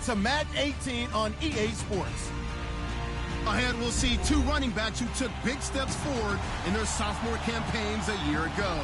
to Madden 18 on EA Sports. Ahead, we'll see two running backs who took big steps forward in their sophomore campaigns a year ago.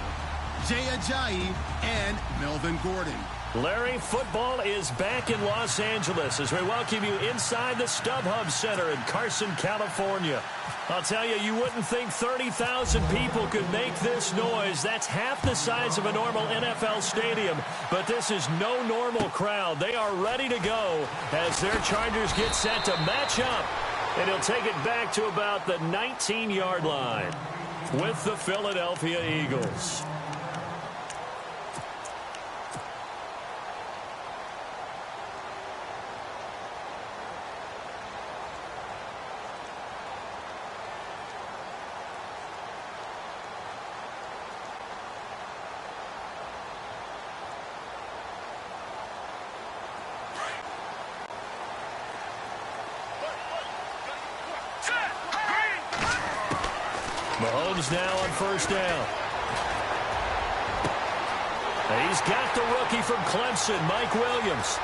Jay Ajayi and Melvin Gordon. Larry, football is back in Los Angeles as we welcome you inside the StubHub Center in Carson, California. I'll tell you, you wouldn't think 30,000 people could make this noise. That's half the size of a normal NFL stadium, but this is no normal crowd. They are ready to go as their Chargers get set to match up, and he'll take it back to about the 19-yard line with the Philadelphia Eagles. Mahomes now on first down. He's got the rookie from Clemson, Mike Williams.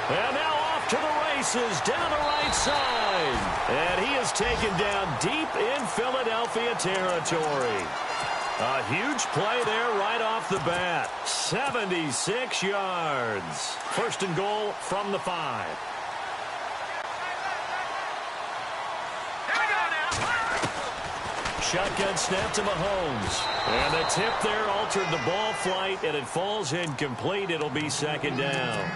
And now off to the races down the right side. And he is taken down deep in Philadelphia territory. A huge play there right off the bat. 76 yards. First and goal from the 5. Shotgun snap to Mahomes. And the tip there altered the ball flight, and it falls incomplete. It'll be second down.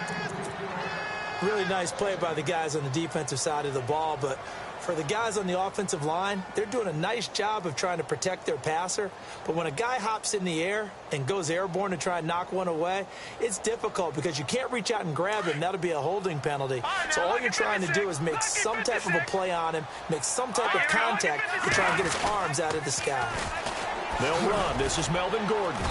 Really nice play by the guys on the defensive side of the ball, but for the guys on the offensive line, they're doing a nice job of trying to protect their passer. But when a guy hops in the air and goes airborne to try and knock one away, it's difficult because you can't reach out and grab him. That'll be a holding penalty. So all you're trying to do is make some type of a play on him, make some type of contact to try and get his arms out of the sky. They'll run. This is Melvin Gordon.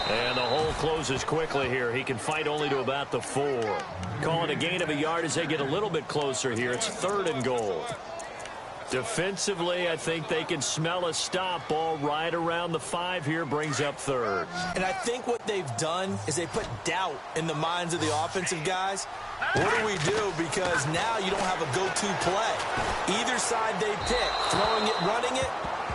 And the hole closes quickly here. He can fight only to about the 4. Calling a gain of a yard as they get a little bit closer here. It's third and goal. Defensively, I think they can smell a stop. Ball right around the 5 here, brings up third. And I think what they've done is they put doubt in the minds of the offensive guys. What do we do? Because now you don't have a go-to play. Either side they pick, throwing it, running it,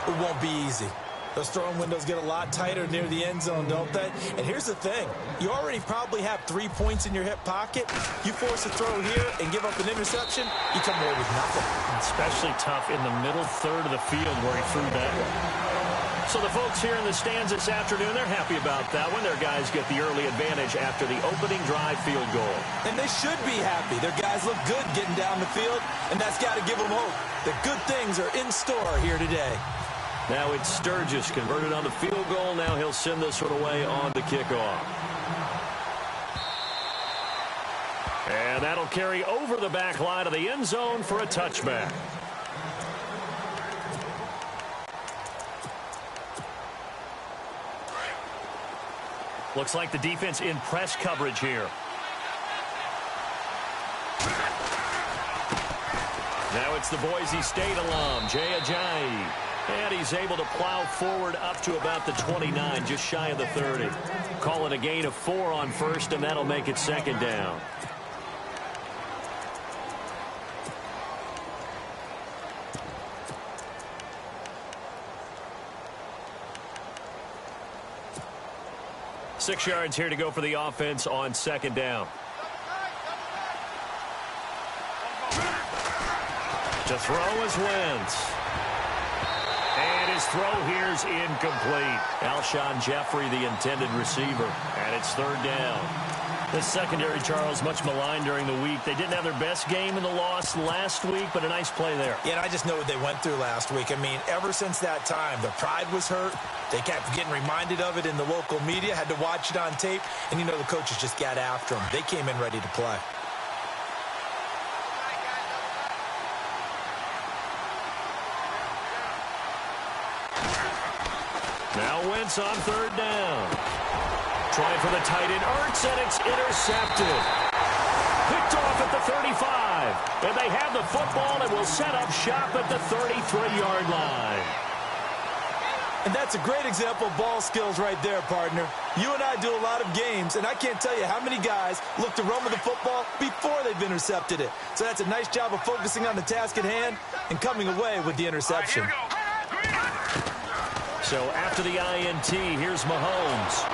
it won't be easy. Those throwing windows get a lot tighter near the end zone, don't they? And here's the thing. You already probably have 3 points in your hip pocket. You force a throw here and give up an interception, you come away with nothing. Especially tough in the middle third of the field where he threw that one. So the folks here in the stands this afternoon, they're happy about that one. Their guys get the early advantage after the opening drive field goal. And they should be happy. Their guys look good getting down the field, and that's got to give them hope that good things are in store here today. Now it's Sturgis converted on the field goal. Now he'll send this one away on the kickoff. And that'll carry over the back line of the end zone for a touchback. Looks like the defense in press coverage here. Now it's the Boise State alum, Jay Ajayi. And he's able to plow forward up to about the 29, just shy of the 30. Calling a gain of 4 on first, and that'll make it second down. Six yards here to go for the offense on second down. To throw is Wentz. And his throw here's incomplete. Alshon Jeffrey, the intended receiver. And it's third down. The secondary, Charles, much maligned during the week. They didn't have their best game in the loss last week, but a nice play there. Yeah, and I just know what they went through last week. I mean, ever since that time, their pride was hurt. They kept getting reminded of it in the local media, had to watch it on tape, and, you know, the coaches just got after them. They came in ready to play. Now Wentz on third down. Trying for the tight end, Ertz, and it's intercepted. Picked off at the 35. And they have the football and will set up shop at the 33-yard line. And that's a great example of ball skills right there, partner. You and I do a lot of games, and I can't tell you how many guys look to run with the football before they've intercepted it. So that's a nice job of focusing on the task at hand and coming away with the interception. So after the INT, here's Mahomes.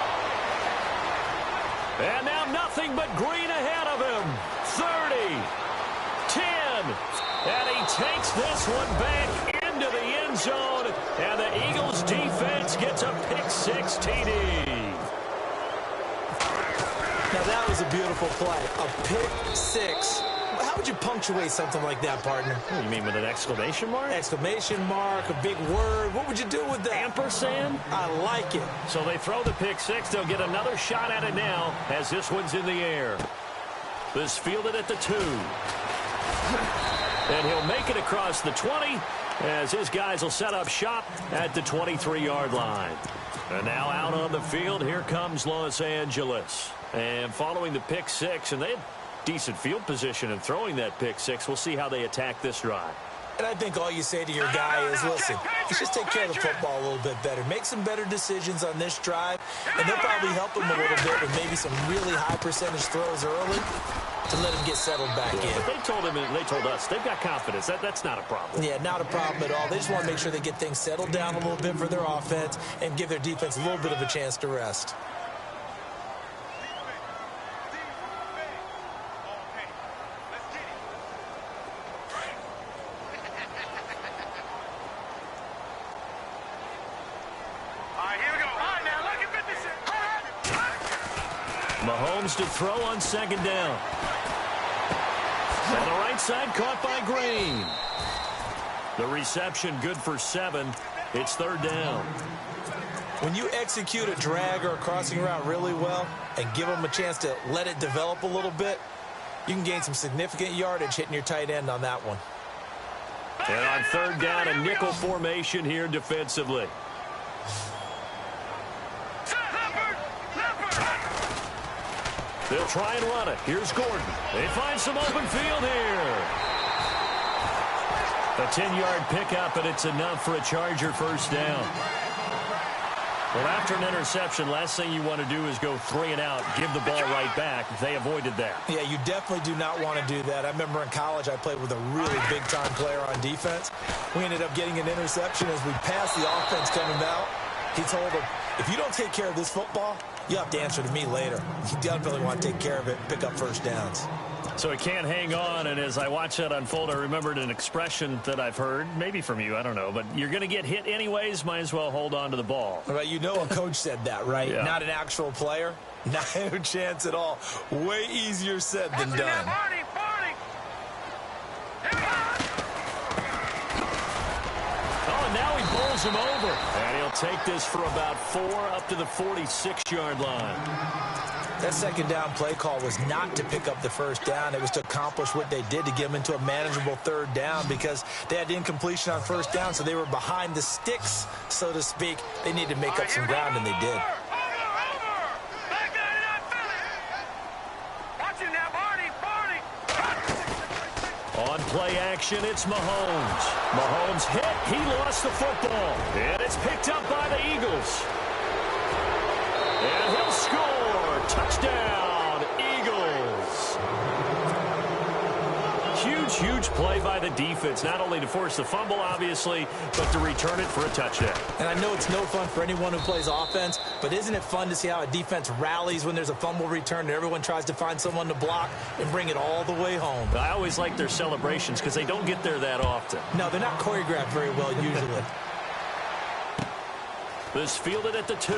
And now nothing but green ahead of him. 30, 10, and he takes this one back into the end zone, and the Eagles defense gets a pick-6 TD. Now that was a beautiful play, a pick-6. How would you punctuate something like that, partner? What do you mean, with an exclamation mark? Exclamation mark, a big word. What would you do with that? Ampersand? I like it. So they throw the pick-6. They'll get another shot at it now as this one's in the air. This fielded at the 2. And he'll make it across the 20 as his guys will set up shop at the 23-yard line. And now out on the field, here comes Los Angeles. And following the pick-6, and they had decent field position in throwing that pick-6. We'll see how they attack this drive. And I think all you say to your guy is, listen, let's just take care of the football a little bit better. Make some better decisions on this drive, and they'll probably help him a little bit with maybe some really high percentage throws early to let him get settled back in. But they told him, and they told us, they've got confidence. That's not a problem. Yeah, not a problem at all. They just want to make sure they get things settled down a little bit for their offense and give their defense a little bit of a chance to rest. Mahomes to throw on second down. On the right side, caught by Green. The reception good for 7. It's third down. When you execute a drag or a crossing route really well and give them a chance to let it develop a little bit, you can gain some significant yardage hitting your tight end on that one. And on third down, a nickel formation here defensively. They'll try and run it. Here's Gordon. They find some open field here. A 10-yard pickup, and it's enough for a Charger first down. Well, after an interception, last thing you want to do is go 3 and out, give the ball right back. They avoided that. Yeah, you definitely do not want to do that. I remember in college I played with a really big-time player on defense. We ended up getting an interception as we passed the offense coming out. He told him, if you don't take care of this football, you have to answer to me later. You definitely want to take care of it and pick up first downs. So he can't hang on, and as I watched that unfold, I remembered an expression that I've heard, maybe from you, I don't know, but you're going to get hit anyways, might as well hold on to the ball. Right, you know a coach said that, right? Yeah. Not an actual player. No chance at all. Way easier said than done. Oh, and now he bowls him over. And he'll take this for about 4 up to the 46-yard line. That second down play call was not to pick up the first down. It was to accomplish what they did to get them into a manageable third down because they had incompletion on first down, so they were behind the sticks, so to speak. They needed to make up some ground, and they did. On play action, it's Mahomes. Mahomes hit. He lost the football. And it's picked up by the Eagles. And he'll score. Touchdown, Eagles. Huge play by the defense, not only to force the fumble, obviously, but to return it for a touchdown. And I know it's no fun for anyone who plays offense, but isn't it fun to see how a defense rallies when there's a fumble return and everyone tries to find someone to block and bring it all the way home? I always like their celebrations because they don't get there that often. No, they're not choreographed very well usually. This fielded at the 2.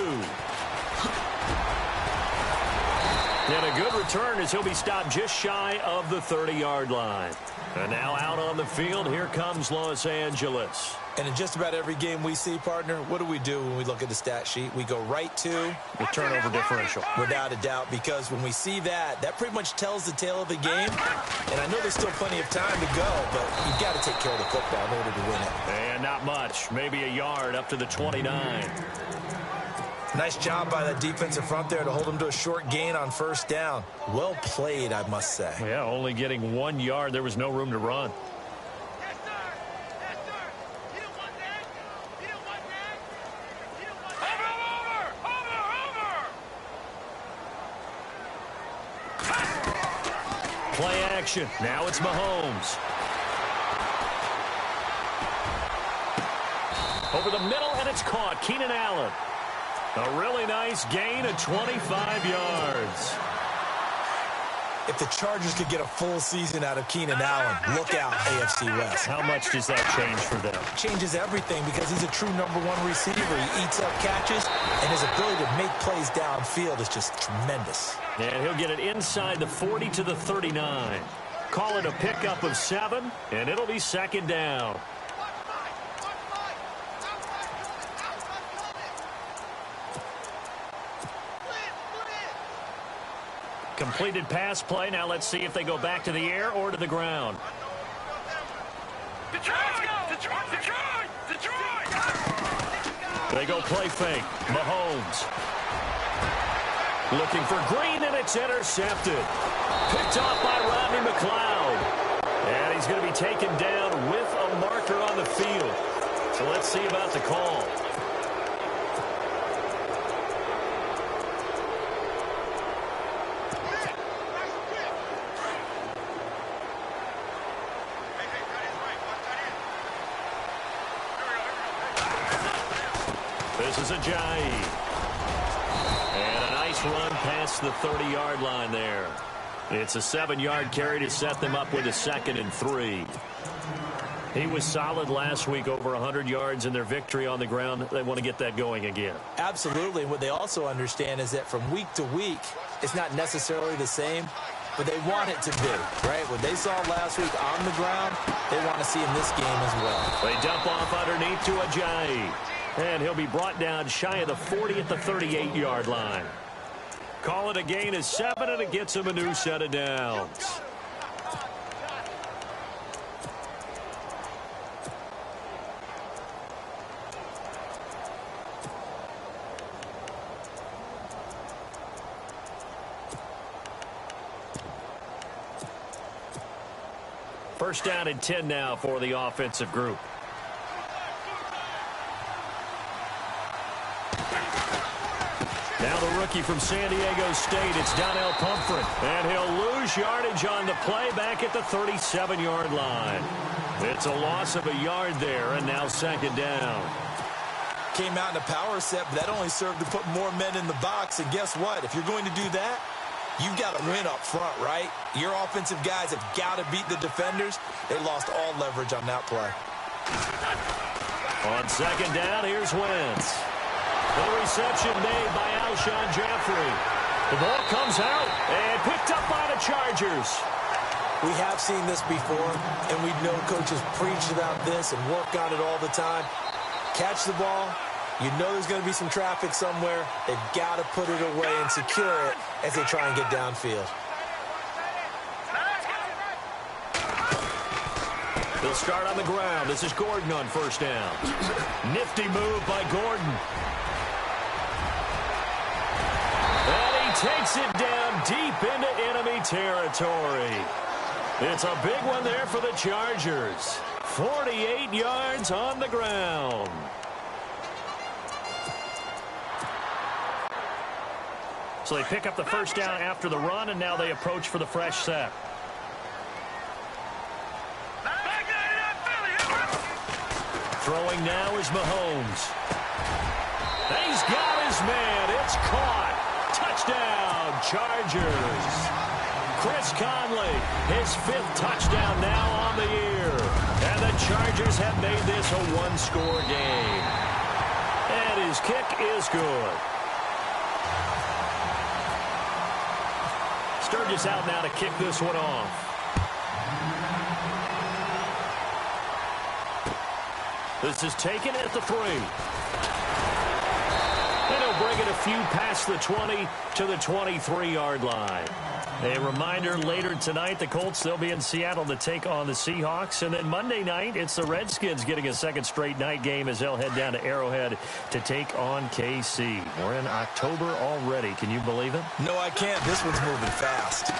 And a good return as he'll be stopped just shy of the 30-yard line. And now out on the field, here comes Los Angeles. And in just about every game we see, partner, what do when we look at the stat sheet? We go right to the turnover differential. Without a doubt, because when we see that, that pretty much tells the tale of the game. And I know there's still plenty of time to go, but you've got to take care of the football in order to win it. And not much. Maybe a yard up to the 29. Nice job by that defensive front there to hold him to a short gain on first down. Well played, I must say. Yeah, only getting 1 yard. There was no room to run. Play action. Now it's Mahomes. Over the middle, and it's caught. Keenan Allen. A really nice gain of 25 yards. If the Chargers could get a full season out of Keenan Allen, look out, AFC West. How much does that change for them? Changes everything because he's a true #1 receiver. He eats up catches, and his ability to make plays downfield is just tremendous. And he'll get it inside the 40 to the 39. Call it a pickup of 7, and it'll be second down. Completed pass play. Now let's see if they go back to the air or to the ground. They go play fake. Mahomes. Looking for Green, and it's intercepted. Picked off by Rodney McLeod. And he's going to be taken down with a marker on the field. So let's see about the call. This is Ajayi. And a nice run past the 30-yard line there. It's a 7-yard carry to set them up with a 2nd and 3. He was solid last week, over 100 yards in their victory on the ground. They want to get that going again. Absolutely. And what they also understand is that from week to week, it's not necessarily the same, but they want it to be, right? What they saw last week on the ground, they want to see in this game as well. They dump off underneath to Ajayi. And he'll be brought down shy of the 40 at the 38-yard line. Call it a gain of 7, and it gets him a new set of downs. First down and 10 now for the offensive group. Now the rookie from San Diego State, it's Donnell Pumphrey. And he'll lose yardage on the play back at the 37-yard line. It's a loss of a yard there, and now second down. Came out in a power set, but that only served to put more men in the box. And guess what? If you're going to do that, you've got to win up front, right? Your offensive guys have got to beat the defenders. They lost all leverage on that play. On second down, here's Wentz. The reception made by Alshon Jeffrey. The ball comes out and picked up by the Chargers. We have seen this before, and we know coaches preach about this and work on it all the time. Catch the ball. You know there's going to be some traffic somewhere. They've got to put it away and secure it as they try and get downfield. They'll start on the ground. This is Gordon on first down. Nifty move by Gordon. Takes it down deep into enemy territory. It's a big one there for the Chargers. 48 yards on the ground. So they pick up the first down after the run, and now they approach for the fresh set. Throwing now is Mahomes. He's got his man. It's caught. Touchdown, Chargers. Chris Conley, his 5th touchdown now on the year. And the Chargers have made this a one-score game. And his kick is good. Sturgis out now to kick this one off. This is taken at the 3. And he'll bring it a few past the 20 to the 23-yard line. A reminder, later tonight, the Colts, they'll be in Seattle to take on the Seahawks. And then Monday night, it's the Redskins getting a second straight night game as they'll head down to Arrowhead to take on KC. We're in October already. Can you believe it? No, I can't. This one's moving fast.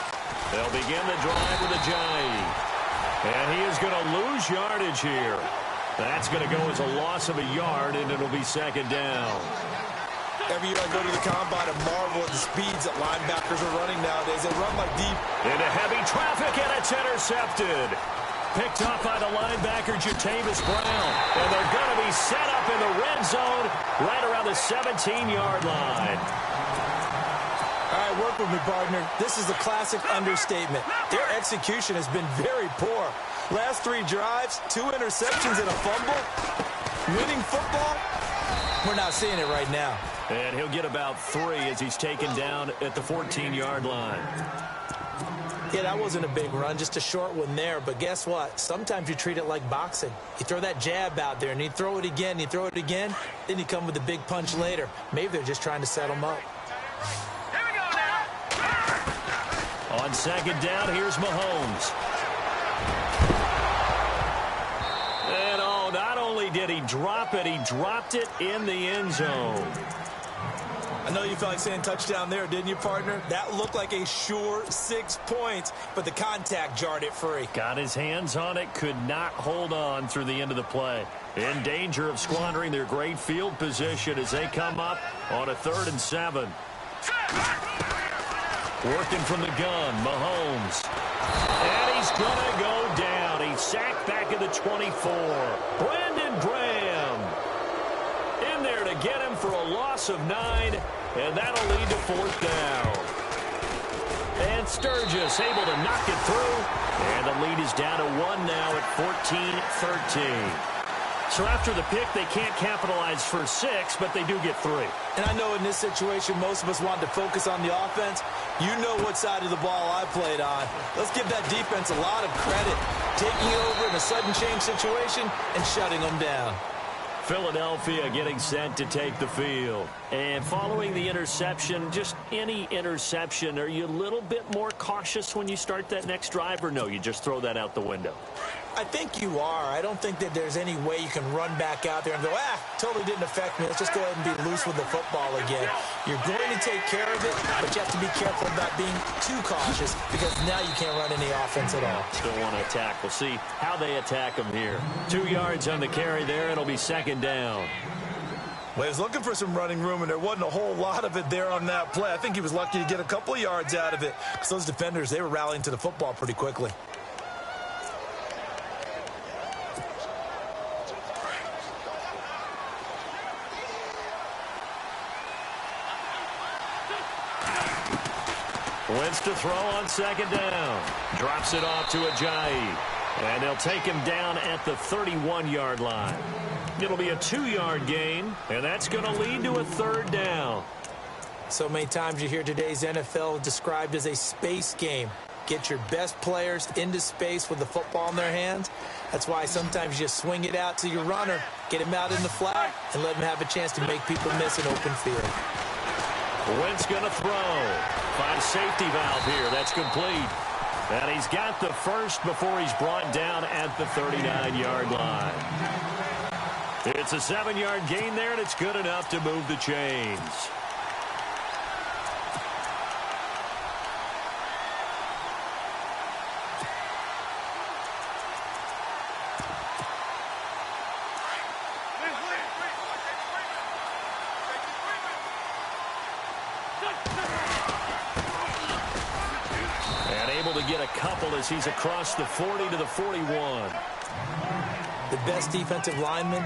They'll begin the drive with Ajayi. And he is going to lose yardage here. That's going to go as a loss of a yard, and it'll be second down. Every year I go to the combine and marvel at the speeds that linebackers are running nowadays. They run like deep. Into heavy traffic, and it's intercepted. Picked off by the linebacker, Jatavis Brown. And they're going to be set up in the red zone right around the 17-yard line. All right, work with me, partner. This is a classic understatement. Their execution has been very poor. Last 3 drives, 2 interceptions and a fumble. Winning football, we're not seeing it right now. And he'll get about 3 as he's taken down at the 14-yard line. Yeah, that wasn't a big run, just a short one there. But guess what? Sometimes you treat it like boxing. You throw that jab out there, and you throw it again, you throw it again, then you come with a big punch later. Maybe they're just trying to set them up. Here we go now. On second down, here's Mahomes. And not only did he drop it, he dropped it in the end zone. I know you felt like saying touchdown there, didn't you, partner? That looked like a sure 6 points, but the contact jarred it free. Got his hands on it, could not hold on through the end of the play. In danger of squandering their great field position as they come up on a 3rd and 7. Working from the gun, Mahomes. And he's going to go down. He's sacked back at the 24. Brandon Graham in there to get him for a loss of 9, and that'll lead to 4th down. And Sturgis able to knock it through, and the lead is down to 1 now at 14-13. So after the pick, they can't capitalize for 6, but they do get 3. And I know in this situation, most of us wanted to focus on the offense. You know what side of the ball I played on. Let's give that defense a lot of credit. Taking it over in a sudden change situation and shutting them down. Philadelphia getting set to take the field. And following the interception, just any interception, are you a little bit more cautious when you start that next drive, or no, you just throw that out the window? I think you are. I don't think that there's any way you can run back out there and go, totally didn't affect me. Let's just go ahead and be loose with the football again. You're going to take care of it, but you have to be careful about being too cautious because now you can't run any offense at all. Still want to attack. We'll see how they attack them here. 2 yards on the carry there. It'll be 2nd down. Well, he was looking for some running room, and there wasn't a whole lot of it there on that play. I think he was lucky to get a couple of yards out of it because those defenders, they were rallying to the football pretty quickly. Wentz to throw on 2nd down. Drops it off to Ajayi. And they'll take him down at the 31-yard line. It'll be a 2-yard gain, and that's going to lead to a 3rd down. So many times you hear today's NFL described as a space game. Get your best players into space with the football in their hands. That's why sometimes you just swing it out to your runner, get him out in the flat, and let him have a chance to make people miss an open field. Wentz going to throw. Finds safety valve here. That's complete. And he's got the first before he's brought down at the 39-yard line. It's a 7-yard gain there, and it's good enough to move the chains. As he's across the 40 to the 41. The best defensive linemen,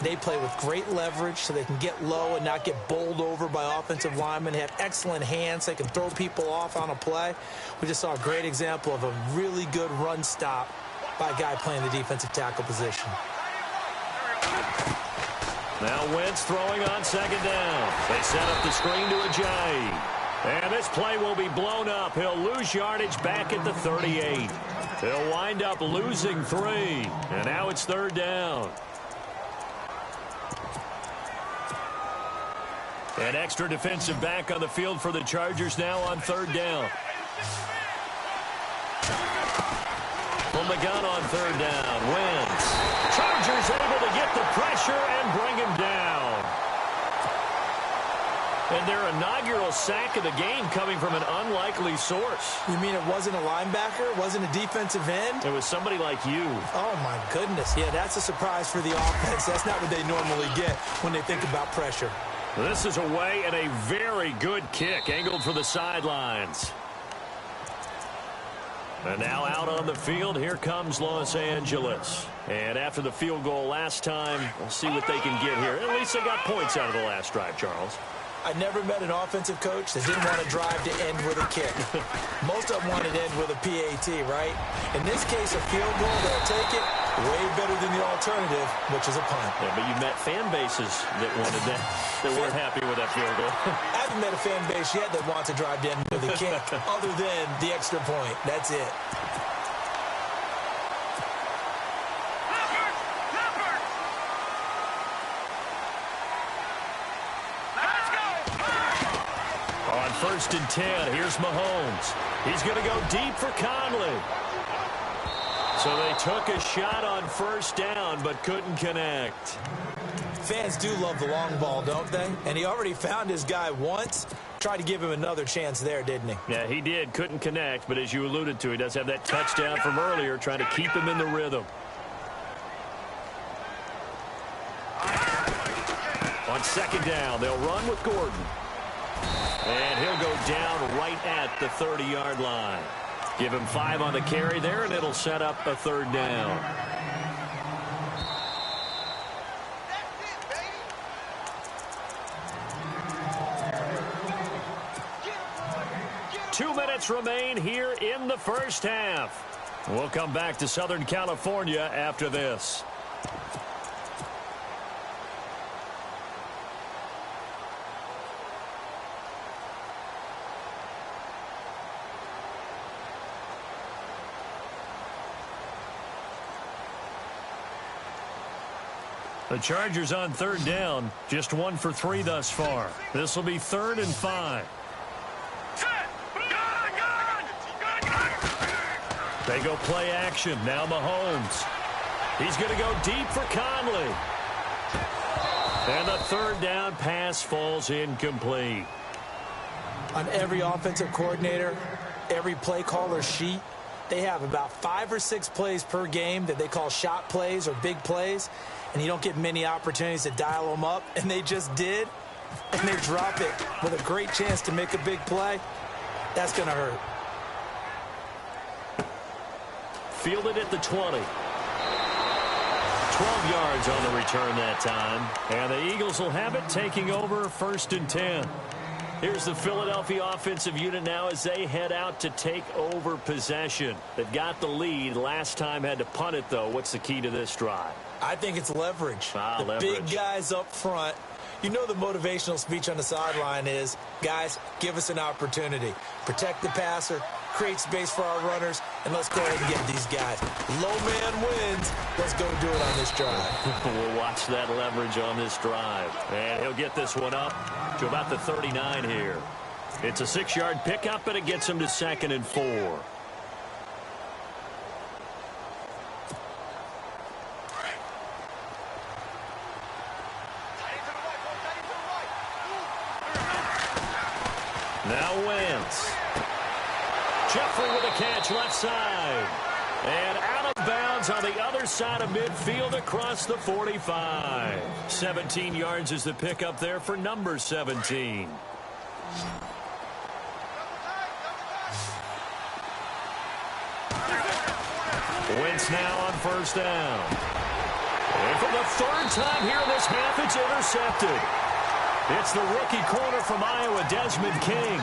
they play with great leverage so they can get low and not get bowled over by offensive linemen. They have excellent hands. They can throw people off on a play. We just saw a great example of a really good run stop by a guy playing the defensive tackle position. Now Wentz throwing on 2nd down. They set up the screen to Ajayi. And this play will be blown up. He'll lose yardage back at the 38. He'll wind up losing 3. And now it's 3rd down. An extra defensive back on the field for the Chargers now on 3rd down. From the gun on 3rd down. Wentz. Chargers able to get the pressure and bring him down. And their inaugural sack of the game coming from an unlikely source. You mean it wasn't a linebacker? It wasn't a defensive end? It was somebody like you. Oh, my goodness. Yeah, that's a surprise for the offense. That's not what they normally get when they think about pressure. This is away and a very good kick angled for the sidelines. And now out on the field, here comes Los Angeles. And after the field goal last time, we'll see what they can get here. At least they got points out of the last drive, Charles. I never met an offensive coach that didn't want to drive to end with a kick. Most of them wanted to end with a PAT, right? In this case, a field goal, they'll take it way better than the alternative, which is a punt. Yeah, but you met fan bases that wanted that, that weren't happy with that field goal. I haven't met a fan base yet that wants to drive to end with a kick other than the extra point. That's it. First and 10. Here's Mahomes. He's going to go deep for Conley. So they took a shot on first down but couldn't connect. Fans do love the long ball, don't they? And he already found his guy once. Tried to give him another chance there, didn't he? Yeah, he did. Couldn't connect, but as you alluded to, he does have that touchdown from earlier, trying to keep him in the rhythm. On second down, they'll run with Gordon. And he'll go down right at the 30-yard line. Give him 5 on the carry there, and it'll set up a third down. Two minutes remain here in the first half. We'll come back to Southern California after this. The Chargers on third down, just 1 for 3 thus far. This will be 3rd and 5. They go play action. Now Mahomes. He's going to go deep for Conley. And the third down pass falls incomplete. On every offensive coordinator, every play caller sheet, they have about 5 or 6 plays per game that they call shot plays or big plays. And you don't get many opportunities to dial them up, and they just did, and they drop it with a great chance to make a big play. That's going to hurt. Fielded at the 20. 12 yards on the return that time. And the Eagles will have it, taking over 1st and 10. Here's the Philadelphia offensive unit now as they head out to take over possession. They've got the lead. Last time had to punt it, though. What's the key to this drive? I think it's leverage. The leverage. Big guys up front. You know the motivational speech on the sideline is, guys, give us an opportunity. Protect the passer, create space for our runners, and let's go ahead and get these guys. Low man wins. Let's go do it on this drive. We'll watch that leverage on this drive. And he'll get this one up to about the 39 here. It's a 6-yard pickup, but it gets him to 2nd and 4. Now Wentz. Jeffrey with a catch left side. And out of bounds on the other side of midfield across the 45. 17 yards is the pickup there for number 17. Wentz now on first down. And for the 3rd time here in this half, it's intercepted. It's the rookie corner from Iowa, Desmond King.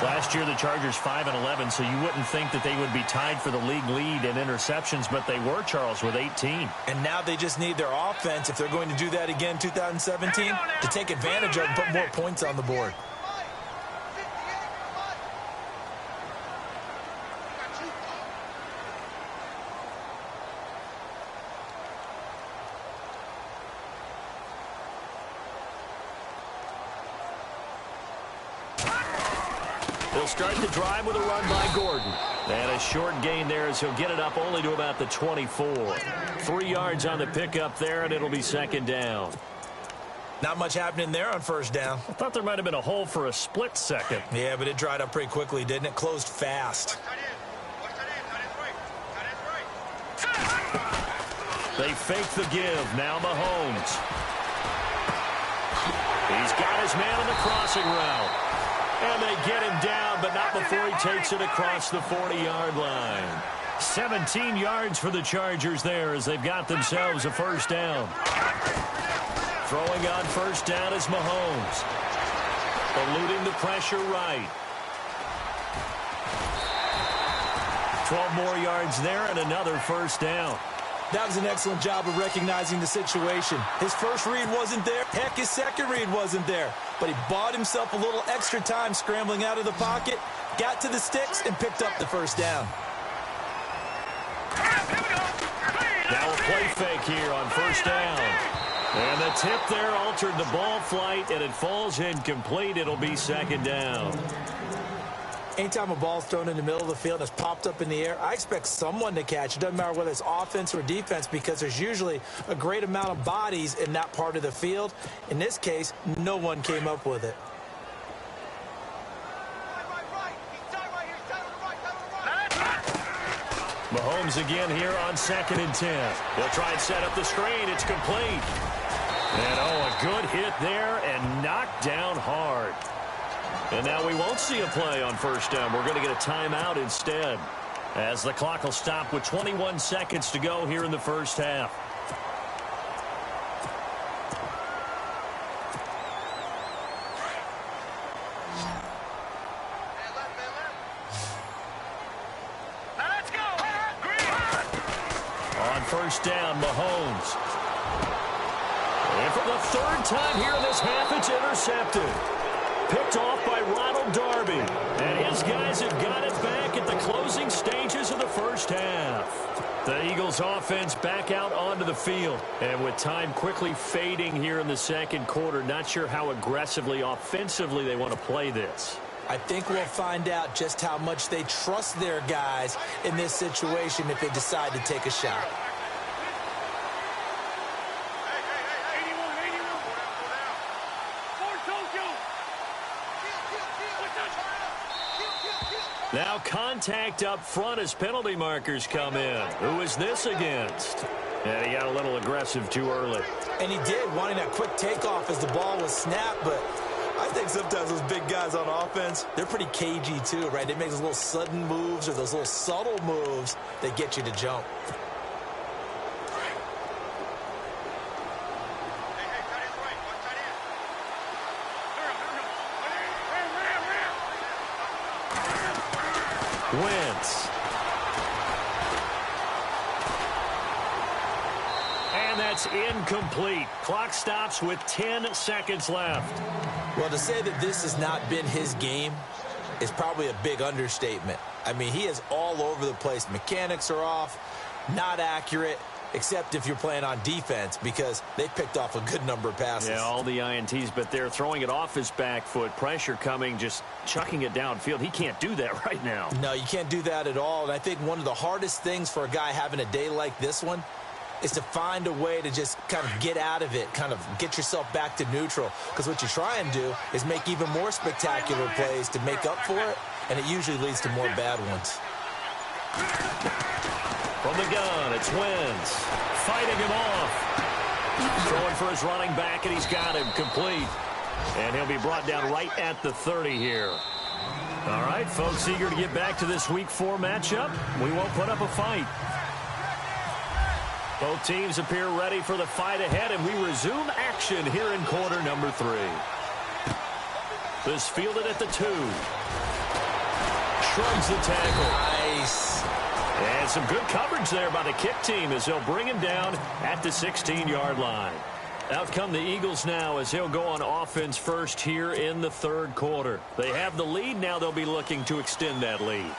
Last year, the Chargers 5-11, so you wouldn't think that they would be tied for the league lead in interceptions, but they were, Charles, with 18. And now they just need their offense, if they're going to do that again 2017, to take advantage of and put more points on the board. They'll start the drive with a run by Gordon. And a short gain there as he'll get it up only to about the 24. 3 yards on the pickup there, and it'll be 2nd down. Not much happening there on first down. I thought there might have been a hole for a split second. Yeah, but it dried up pretty quickly, didn't it? Closed fast. They fake the give. Now Mahomes. He's got his man on the crossing route. And they get him down, but not before he takes it across the 40-yard line. 17 yards for the Chargers there as they've got themselves a first down. Throwing on first down is Mahomes. Eluding the pressure right. 12 more yards there and another first down. That was an excellent job of recognizing the situation. His first read wasn't there. Heck, his second read wasn't there. But he bought himself a little extra time scrambling out of the pocket, got to the sticks, and picked up the first down. Now a play fake here on first down. And the tip there altered the ball flight, and it falls incomplete. It'll be second down. Anytime a ball's thrown in the middle of the field and it's popped up in the air, I expect someone to catch. It doesn't matter whether it's offense or defense because there's usually a great amount of bodies in that part of the field. In this case, no one came up with it. Mahomes again here on 2nd and 10. They'll try and set up the screen. It's complete. And, oh, a good hit there and knocked down hard. And now we won't see a play on first down. We're going to get a timeout instead, as the clock will stop with 21 seconds to go here in the first half. On first down, Mahomes. And for the third time here in this half, it's intercepted. Picked off by Ronald Darby. And his guys have got it back at the closing stages of the first half. The Eagles offense back out onto the field. And with time quickly fading here in the second quarter, not sure how aggressively, offensively they want to play this. I think we'll find out just how much they trust their guys in this situation if they decide to take a shot. Now contact up front as penalty markers come in. Who is this against? And he got a little aggressive too early. And he did, wanting that quick takeoff as the ball was snapped, but I think sometimes those big guys on offense, they're pretty cagey too, right? They make those little sudden moves or those little subtle moves that get you to jump. Wentz. And that's incomplete. Clock stops with 10 seconds left. Well, to say that this has not been his game is probably a big understatement. I mean, he is all over the place. Mechanics are off, not accurate, except if you're playing on defense because they picked off a good number of passes. Yeah, all the INTs, but they're throwing it off his back foot. Pressure coming, just chucking it downfield. He can't do that right now. No, you can't do that at all. And I think one of the hardest things for a guy having a day like this one is to find a way to just kind of get out of it, kind of get yourself back to neutral. Because what you try and do is make even more spectacular plays to make up for it, and it usually leads to more bad ones. From the gun, it's Wentz. Fighting him off. Throwing for his running back, and he's got him complete. And he'll be brought down right at the 30 here. All right, folks, eager to get back to this Week 4 matchup. We won't put up a fight. Both teams appear ready for the fight ahead, and we resume action here in quarter number 3. This fielded at the 2. Shrugs the tackle. Nice. And some good coverage there by the kick team as they'll bring him down at the 16-yard line. Out come the Eagles now as they'll go on offense first here in the third quarter. They have the lead. Now they'll be looking to extend that lead.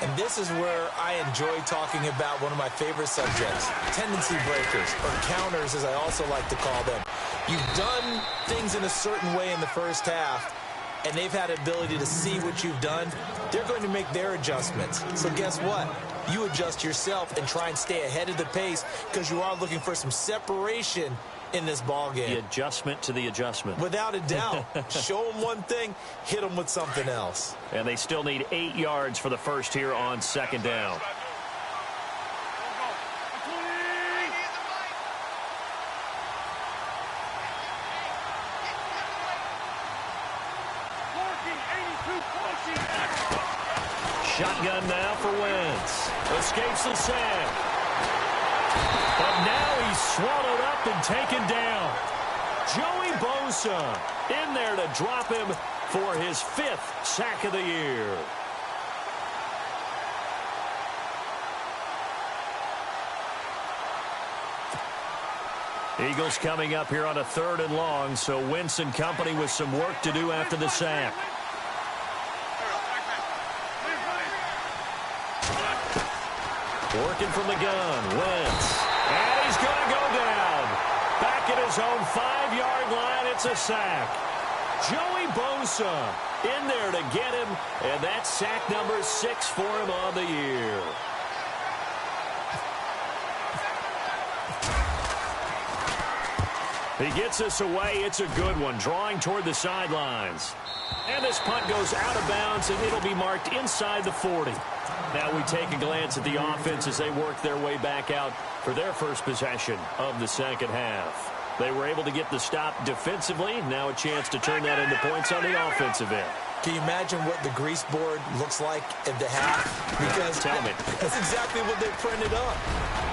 And this is where I enjoy talking about one of my favorite subjects, tendency breakers, or counters as I also like to call them. You've done things in a certain way in the first half, and they've had the ability to see what you've done. They're going to make their adjustments. So guess what? You adjust yourself and try and stay ahead of the pace because you are looking for some separation in this ball game. The adjustment to the adjustment. Without a doubt. Show them one thing, hit them with something else. And they still need 8 yards for the first here on second down. Shotgun now for Wentz. Escapes the sack. But now he's swallowed up and taken down. Joey Bosa in there to drop him for his 5th sack of the year. Eagles coming up here on a 3rd and long, so Wentz and company with some work to do after the sack. Working from the gun, Wentz. And he's going to go down. Back at his own 5-yard line, it's a sack. Joey Bosa in there to get him, and that's sack number 6 for him on the year. He gets us away. It's a good one, drawing toward the sidelines. And this punt goes out of bounds, and it'll be marked inside the 40. Now we take a glance at the offense as they work their way back out for their first possession of the second half. They were able to get the stop defensively. Now a chance to turn that into points on the offensive end. Can you imagine what the grease board looks like at the half? Because Tell me. That's exactly what they printed up.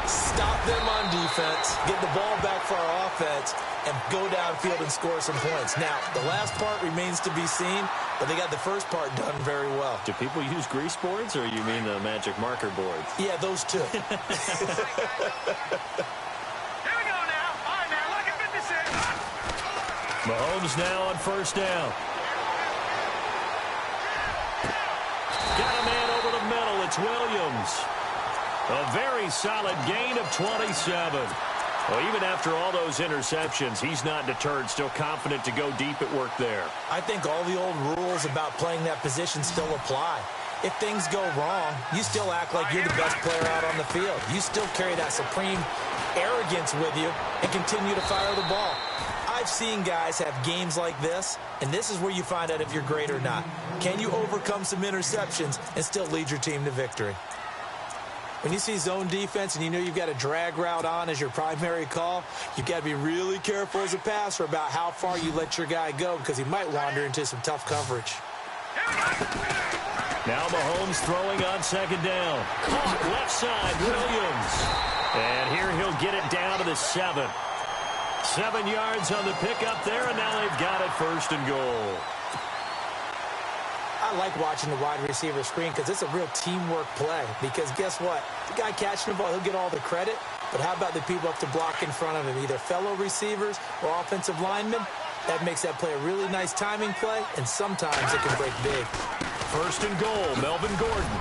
Stop them on defense, get the ball back for our offense, and go downfield and score some points. Now, the last part remains to be seen, but they got the first part done very well. Do people use grease boards, or you mean the magic marker boards? Yeah, those two. Here we go now. All right, now, look at 56. Mahomes now on 1st down. Got a man over the middle. It's Williams. A very solid gain of 27. Well, even after all those interceptions, he's not deterred, still confident to go deep at work there. I think all the old rules about playing that position still apply. If things go wrong, you still act like you're the best player out on the field. You still carry that supreme arrogance with you and continue to fire the ball. I've seen guys have games like this, and this is where you find out if you're great or not. Can you overcome some interceptions and still lead your team to victory? When you see zone defense and you know you've got a drag route on as your primary call, you've got to be really careful as a passer about how far you let your guy go because he might wander into some tough coverage. Now Mahomes throwing on 2nd down. Caught left side, Williams. And here he'll get it down to the 7. 7 yards on the pickup there, and now they've got it 1st and goal. I like watching the wide receiver screen because it's a real teamwork play. Because guess what? The guy catching the ball, he'll get all the credit. But how about the people up to block in front of him, either fellow receivers or offensive linemen? That makes that play a really nice timing play, and sometimes it can break big. 1st and goal, Melvin Gordon.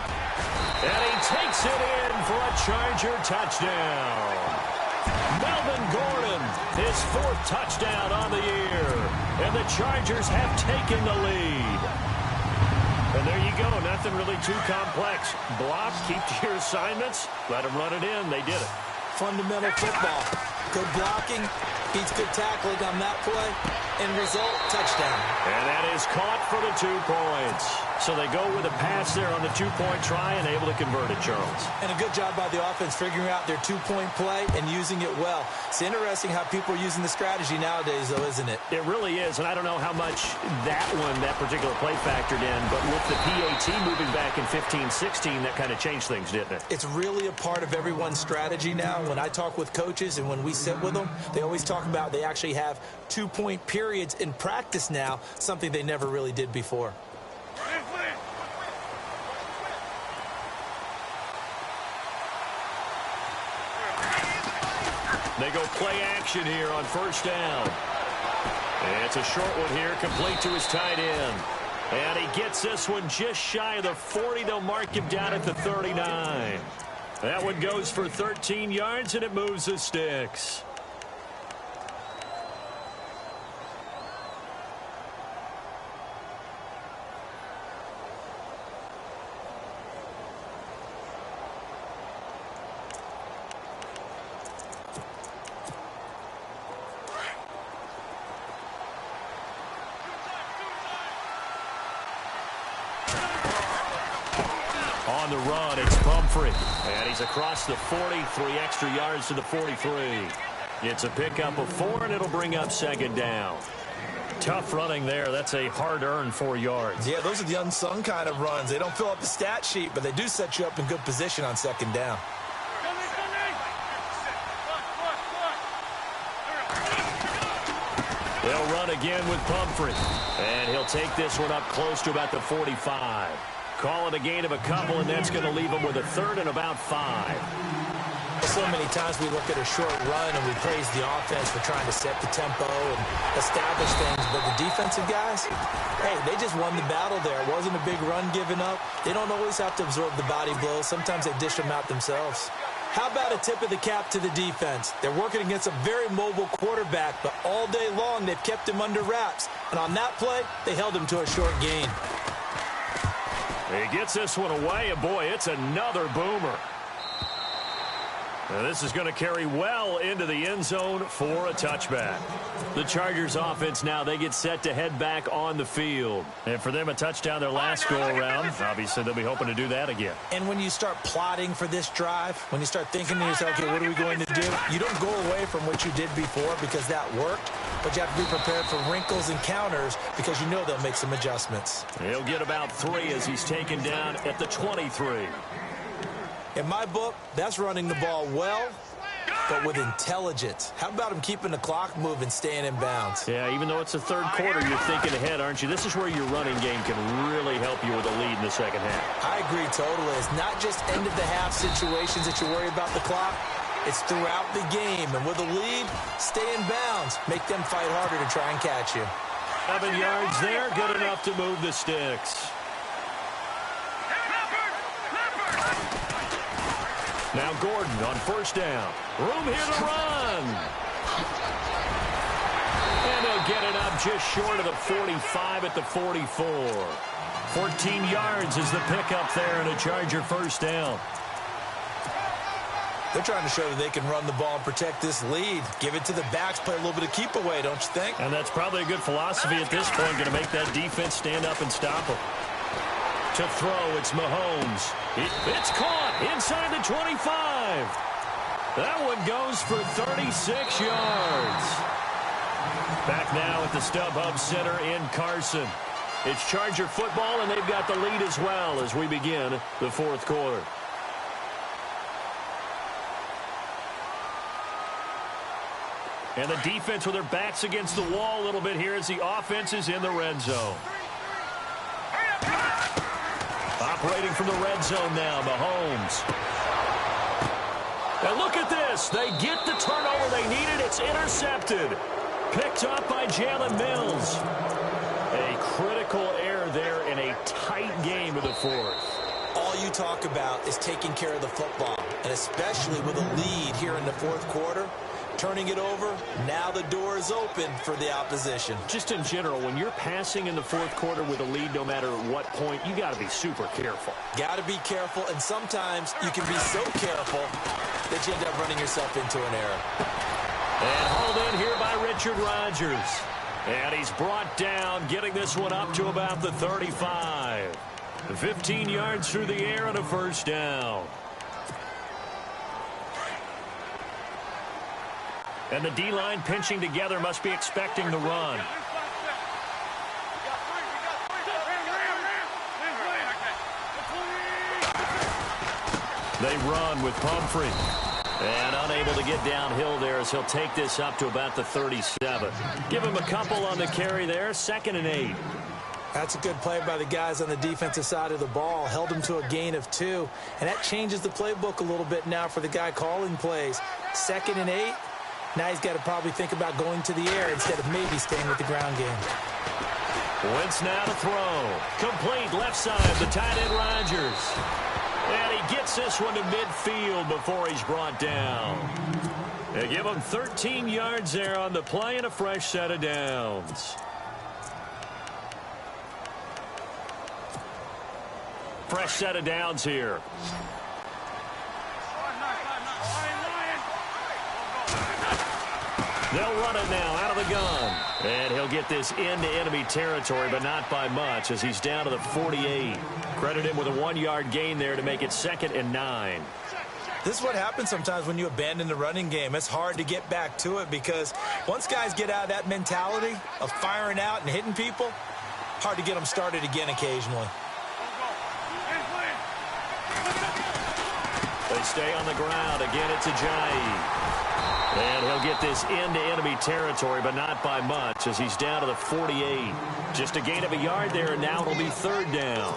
And he takes it in for a Charger touchdown. Melvin Gordon, his 4th touchdown on the year. And the Chargers have taken the lead. And there you go. Nothing really too complex. Block, keep to your assignments, let them run it in. They did it. Fundamental football. Good blocking, beats good tackling on that play. End result, touchdown. And that is caught for the 2 points. So they go with a pass there on the 2-point try and able to convert it, Charles. And a good job by the offense figuring out their 2-point play and using it well. It's interesting how people are using the strategy nowadays, though, isn't it? It really is, and I don't know how much that particular play factored in, but with the PAT moving back in 15-16, that kind of changed things, didn't it? It's really a part of everyone's strategy now. When I talk with coaches and when we sit with them, they always talk about they actually have 2-point periods in practice now, something they never really did before. They go play action here on 1st down. And it's a short one here, complete to his tight end. And he gets this one just shy of the 40. They'll mark him down at the 39. That one goes for 13 yards, and it moves the sticks. On the run, it's Pumphrey. And he's across the 40, 3 extra yards to the 43. It's a pickup of 4, and it'll bring up 2nd down. Tough running there. That's a hard-earned 4 yards. Yeah, those are the unsung kind of runs. They don't fill up the stat sheet, but they do set you up in good position on second down. They'll run again with Pumphrey. And he'll take this one up close to about the 45. Call it a gain of a couple, and that's going to leave him with a third and about 5. So many times we look at a short run and we praise the offense for trying to set the tempo and establish things, but the defensive guys, hey, they just won the battle there. It wasn't a big run given up. They don't always have to absorb the body blows. Sometimes they dish them out themselves. How about a tip of the cap to the defense? They're working against a very mobile quarterback, but all day long they've kept him under wraps. And on that play, they held him to a short gain. He gets this one away, and boy, it's another boomer. Now this is going to carry well into the end zone for a touchback. The Chargers offense now, they get set to head back on the field. And for them, a touchdown their last go-around. Obviously, they'll be hoping to do that again. And when you start plotting for this drive, when you start thinking to yourself, okay, what are we going to do? You don't go away from what you did before because that worked, but you have to be prepared for wrinkles and counters because you know they'll make some adjustments. He'll get about 3 as he's taken down at the 23. In my book, that's running the ball well, but with intelligence. How about him keeping the clock moving, staying in bounds? Yeah, even though it's the third quarter, you're thinking ahead, aren't you? This is where your running game can really help you with a lead in the second half. I agree totally. It's not just end-of-the-half situations that you worry about the clock. It's throughout the game. And with a lead, stay in bounds. Make them fight harder to try and catch you. 7 yards there, good enough to move the sticks. Now Gordon on first down. Room here to run. And he'll get it up just short of the 45 at the 44. 14 yards is the pickup there and a Charger first down. They're trying to show that they can run the ball and protect this lead. Give it to the backs, play a little bit of keep away, don't you think? And that's probably a good philosophy at this point, going to make that defense stand up and stop them. To throw, it's Mahomes. It's caught inside the 25. That one goes for 36 yards. Back now at the StubHub Center in Carson. It's Charger football, and they've got the lead as well as we begin the fourth quarter. And the defense with their backs against the wall a little bit here as the offense is in the red zone. Operating from the red zone now, Mahomes. And look at this. They get the turnover they needed. It's intercepted. Picked up by Jalen Mills. A critical error there in a tight game of the fourth. All you talk about is taking care of the football, and especially with a lead here in the fourth quarter. Turning it over, now the door is open for the opposition. Just in general, when you're passing in the fourth quarter with a lead, no matter what point, you got to be super careful. Got to be careful, and sometimes you can be so careful that you end up running yourself into an error. And hauled in here by Richard Rodgers. And he's brought down, getting this one up to about the 35. 15 yards through the air and a first down. And the D-line pinching together, must be expecting the run. They run with Pumphrey. And unable to get downhill there as he'll take this up to about the 37. Give him a couple on the carry there, 2nd and 8. That's a good play by the guys on the defensive side of the ball. Held him to a gain of 2. And that changes the playbook a little bit now for the guy calling plays. 2nd and 8. Now he's got to probably think about going to the air instead of maybe staying with the ground game. Wentz now to throw. Complete left side, the tight end Rodgers. And he gets this one to midfield before he's brought down. They give him 13 yards there on the play and a fresh set of downs. Fresh set of downs here. They'll run it now out of the gun. And he'll get this into enemy territory, but not by much as he's down to the 48. Credit him with a 1-yard gain there to make it 2nd and 9. This is what happens sometimes when you abandon the running game. It's hard to get back to it because once guys get out of that mentality of firing out and hitting people, hard to get them started again occasionally. They stay on the ground. Again, it's Ajayi. And he'll get this into enemy territory, but not by much as he's down to the 48. Just a gain of a yard there, and now it'll be third down.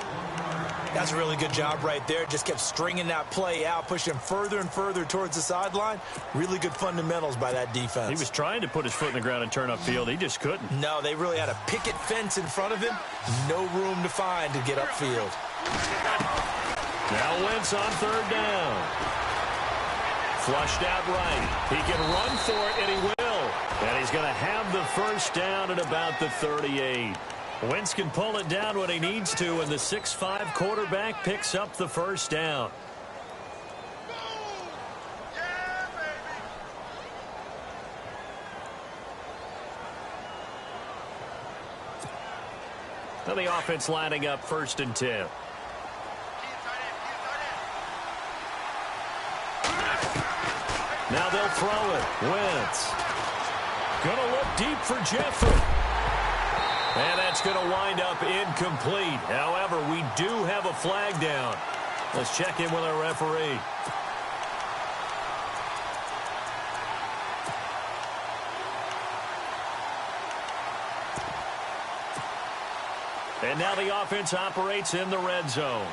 That's a really good job right there. Just kept stringing that play out, pushing further and further towards the sideline. Really good fundamentals by that defense. He was trying to put his foot in the ground and turn upfield. He just couldn't. No, they really had a picket fence in front of him. No room to find to get upfield. Now Wentz on third down. Flushed out right. He can run for it, and he will. And he's going to have the first down at about the 38. Wentz can pull it down when he needs to, and the 6'5" quarterback picks up the first down. Now the offense lining up 1st and 10. Now they'll throw it. Wentz. Gonna look deep for Jeffrey. And that's going to wind up incomplete. However, we do have a flag down. Let's check in with our referee. And now the offense operates in the red zone.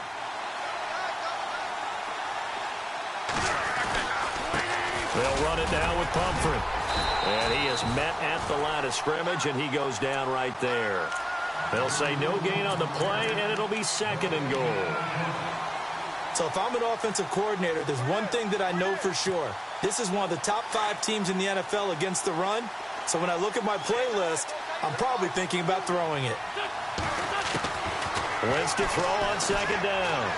They'll run it now with Pumphrey. And he is met at the line of scrimmage, and he goes down right there. They'll say no gain on the play, and it'll be 2nd and goal. So if I'm an offensive coordinator, there's one thing that I know for sure. This is one of the top 5 teams in the NFL against the run. So when I look at my playlist, I'm probably thinking about throwing it. Wentz to throw on 2nd down.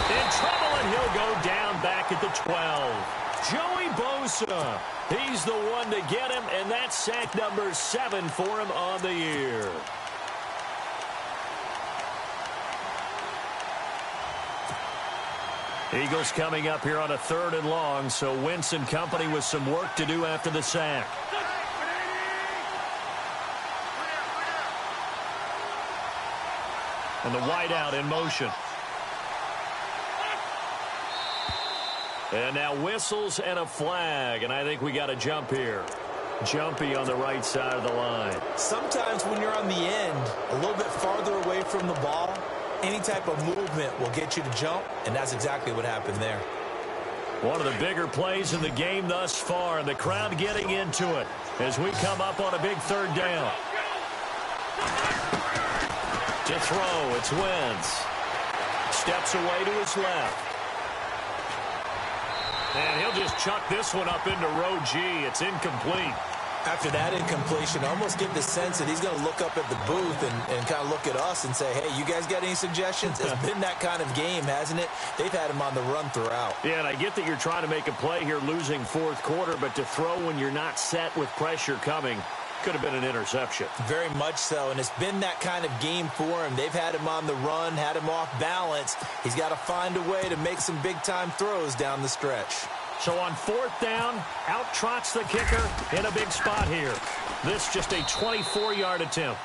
In trouble, and he'll go down back at the 12. Joey Bosa, he's the one to get him, and that's sack number 7 for him on the year. Eagles coming up here on a 3rd and long, so Wentz and company with some work to do after the sack. And the wideout in motion. And now whistles and a flag, and I think we got a jump here. Jumpy on the right side of the line. Sometimes when you're on the end, a little bit farther away from the ball, any type of movement will get you to jump, and that's exactly what happened there. One of the bigger plays in the game thus far, and the crowd getting into it as we come up on a big 3rd down. To throw, it's Wentz. Steps away to his left. And he'll just chuck this one up into row G. It's incomplete. After that incompletion, I almost get the sense that he's going to look up at the booth and kind of look at us and say, hey, you guys got any suggestions? It's been that kind of game, hasn't it? They've had him on the run throughout. Yeah, and I get that you're trying to make a play here losing 4th quarter, but to throw when you're not set with pressure coming could have been an interception. Very much so, and it's been that kind of game for him. They've had him on the run, had him off balance. He's got to find a way to make some big-time throws down the stretch. So on 4th down, out trots the kicker in a big spot here. This just a 24-yard attempt.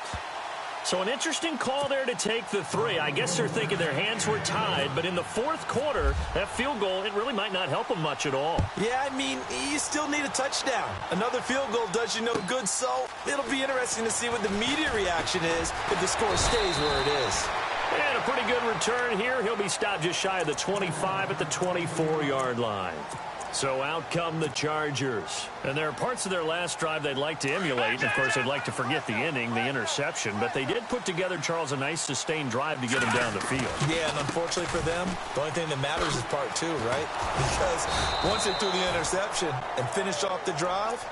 So an interesting call there to take the 3. I guess they're thinking their hands were tied, but in the 4th quarter, that field goal, it really might not help them much at all. Yeah, I mean, you still need a touchdown. Another field goal does you no good, so it'll be interesting to see what the media reaction is if the score stays where it is. And a pretty good return here. He'll be stopped just shy of the 25 at the 24-yard line. So out come the Chargers. And there are parts of their last drive they'd like to emulate. And of course, they'd like to forget the inning, the interception. But they did put together, Charles, a nice sustained drive to get him down the field. Yeah, and unfortunately for them, the only thing that matters is part 2, right? Because once they threw the interception and finished off the drive,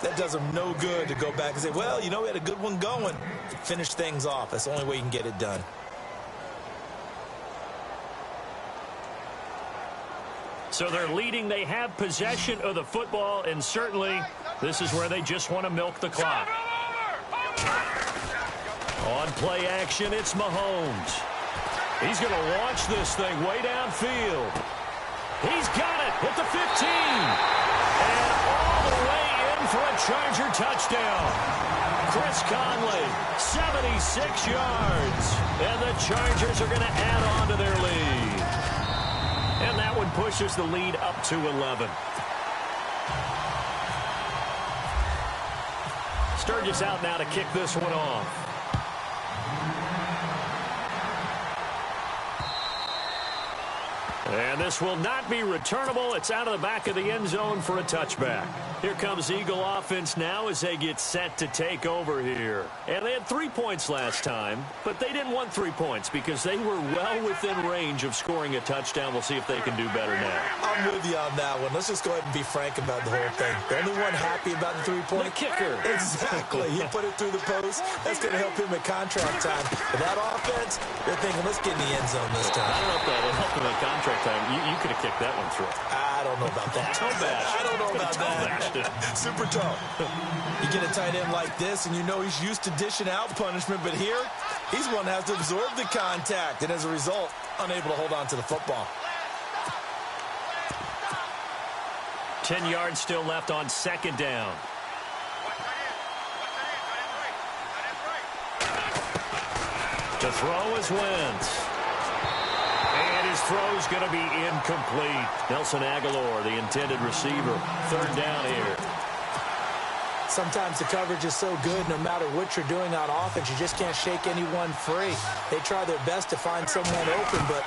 that does them no good to go back and say, well, you know, we had a good one going. Finish things off. That's the only way you can get it done. So they're leading. They have possession of the football, and certainly this is where they just want to milk the clock. On play action, it's Mahomes. He's going to launch this thing way downfield. He's got it. At the 15. And all the way in for a Charger touchdown. Chris Conley, 76 yards. And the Chargers are going to add on to their lead. And that one pushes the lead up to 11. Sturgis out now to kick this one off. And this will not be returnable. It's out of the back of the end zone for a touchback. Here comes Eagle offense now as they get set to take over here. And they had 3 points last time, but they didn't want 3 points because they were well within range of scoring a touchdown. We'll see if they can do better now. I'm with you on that one. Let's just go ahead and be frank about the whole thing. The only one happy about the 3-point? The kicker. Exactly. He put it through the post. That's going to help him at contract time. But that offense, they're thinking, let's get in the end zone this time. I don't know if that would help him at contract time. You could have kicked that one through. I don't know about that. Toe bash. I don't know about that. Super toe. You get a tight end like this, and you know he's used to dishing out punishment, but here, he's one that has to absorb the contact, and as a result, unable to hold on to the football. 10 yards still left on second down. To throw is Wentz. And his throw's going to be incomplete. Nelson Aguilar, the intended receiver. Third down here. Sometimes the coverage is so good, no matter what you're doing on offense, you just can't shake anyone free. They try their best to find someone open, but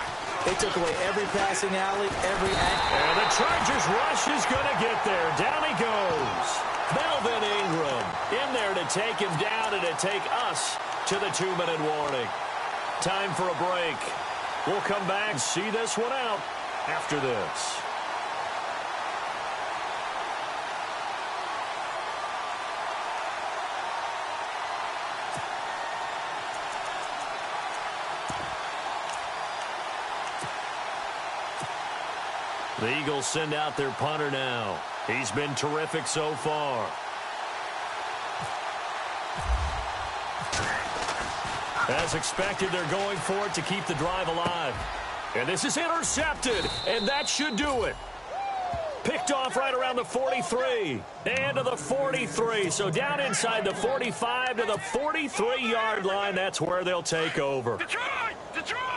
they took away every passing alley, every angle. And the Chargers rush is going to get there. Down he goes. Melvin Ingram in there to take him down and to take us to the 2-minute warning. Time for a break. We'll come back and see this one out after this. The Eagles send out their punter now. He's been terrific so far. As expected, they're going for it to keep the drive alive. And this is intercepted, and that should do it. Picked off right around the 43. And to the 43. So down inside the 45 to the 43-yard line. That's where they'll take over. Detroit! Detroit!